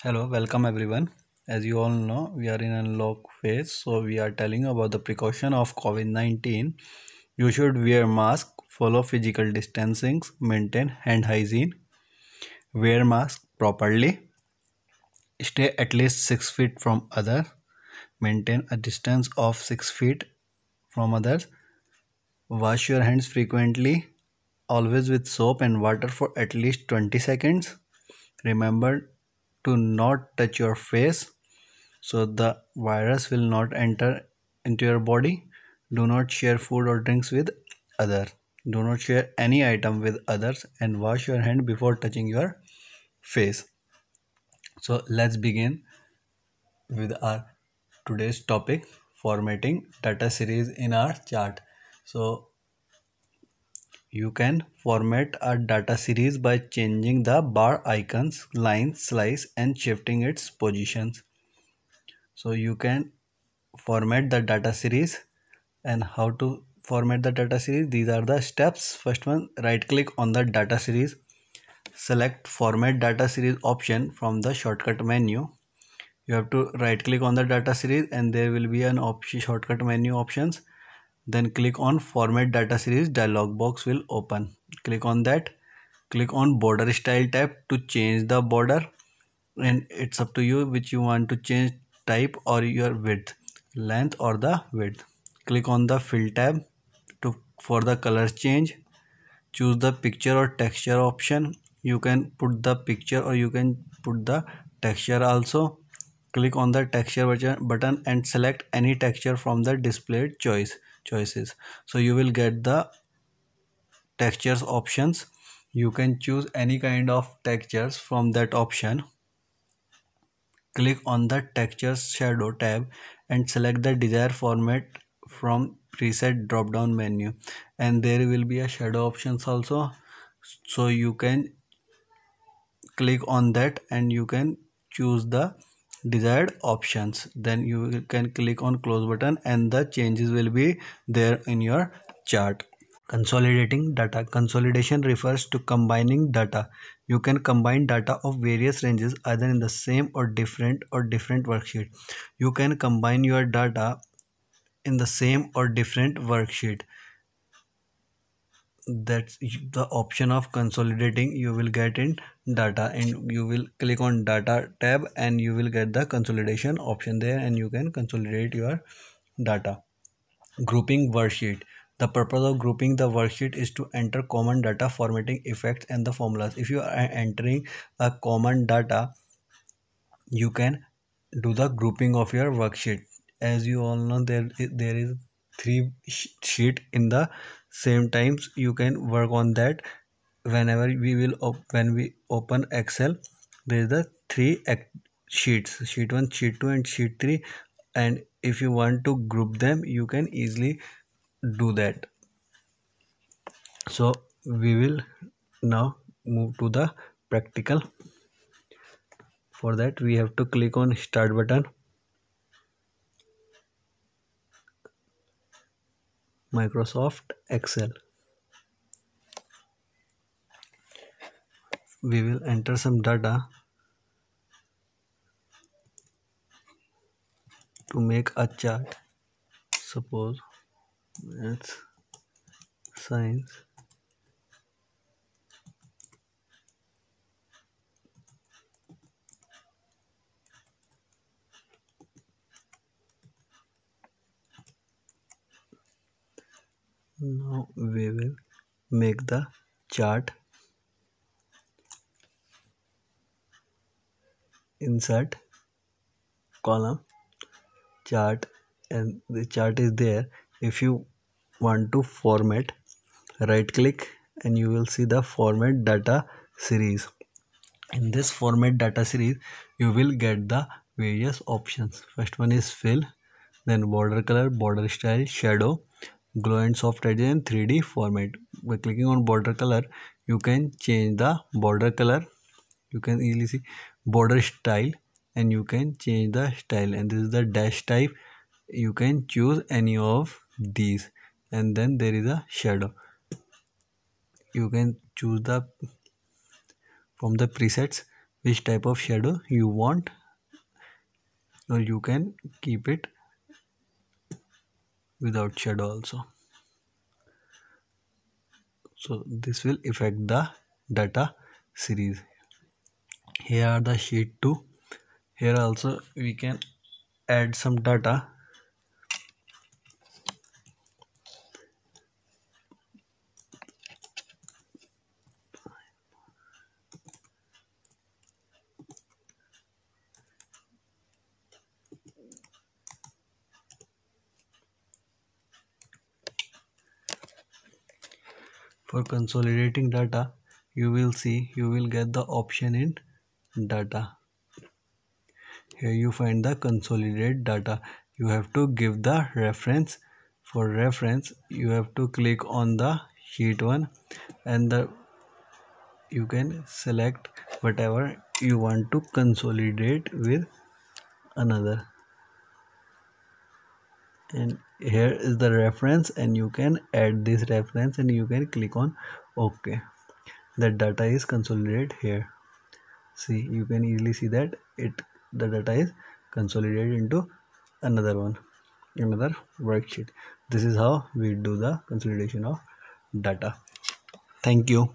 Hello, welcome everyone. As you all know, we are in unlock phase, so we are telling about the precaution of COVID-19. You should wear mask, follow physical distancing, maintain hand hygiene, wear mask properly, stay at least 6 feet from others, maintain a distance of 6 feet from others, wash your hands frequently, always with soap and water for at least 20 seconds. Remember to not touch your face so the virus will not enter into your body. Do not share food or drinks with others. Do not share any item with others and wash your hand before touching your face. So let's begin with our today's topic, formatting data series in our chart. So you can format a data series by changing the bar icons, line, slice and shifting its positions. So you can format the data series. And how to format the data series, these are the steps. First one, right click on the data series, select format data series option from the shortcut menu. You have to right click on the data series and there will be an option shortcut menu options. Then click on format data series, dialog box will open. Click on that. Click on border style tab to change the border, and it's up to you which you want to change, type or your width, length or the width. Click on the fill tab to for the color change. Choose the picture or texture option. You can put the picture or you can put the texture also. Click on the texture button and select any texture from the displayed choices. So you will get the textures options. You can choose any kind of textures from that option. Click on the textures shadow tab and select the desired format from preset drop down menu, and there will be a shadow options also, so you can click on that and you can choose the desired options. Then you can click on close button and the changes will be there in your chart. Consolidating data. Consolidation refers to combining data. You can combine data of various ranges either in the same or different worksheet. You can combine your data in the same or different worksheet. That's the option of consolidating you will get in data, and you will click on data tab and you will get the consolidation option there and you can consolidate your data. Grouping worksheet. The purpose of grouping the worksheet is to enter common data formatting effects and the formulas. If you are entering a common data, you can do the grouping of your worksheet. As you all know, there is three sheet in the same times. You can work on that whenever when we open Excel. There is the three sheets: sheet 1, sheet 2 and sheet 3, and if you want to group them you can easily do that. So we will now move to the practical. For that we have to click on start button, Microsoft Excel. We will enter some data to make a chart. Suppose it's science. Now we will make the chart. Insert column chart, and the chart is there. If you want to format, right click and you will see the format data series. In this format data series you will get the various options. First one is fill, then border color, border style, shadow, glow and soft edge and 3D format. By clicking on border color you can change the border color. You can easily see border style and you can change the style, and this is the dash type. You can choose any of these, and then there is a shadow. You can choose the from the presets. which type of shadow you want, or you can keep it without shadow also. So this will affect the data series. Here are the sheet 2. Here also we can add some data. For consolidating data, you will get the option in data. Here you find the consolidate data. You have to give the reference. For reference, you have to click on the sheet 1, and you can select whatever you want to consolidate with another. And here is the reference, and you can add this reference and you can click on OK. The data is consolidated here. See, you can easily see that the data is consolidated into another worksheet. This is how we do the consolidation of data. Thank you.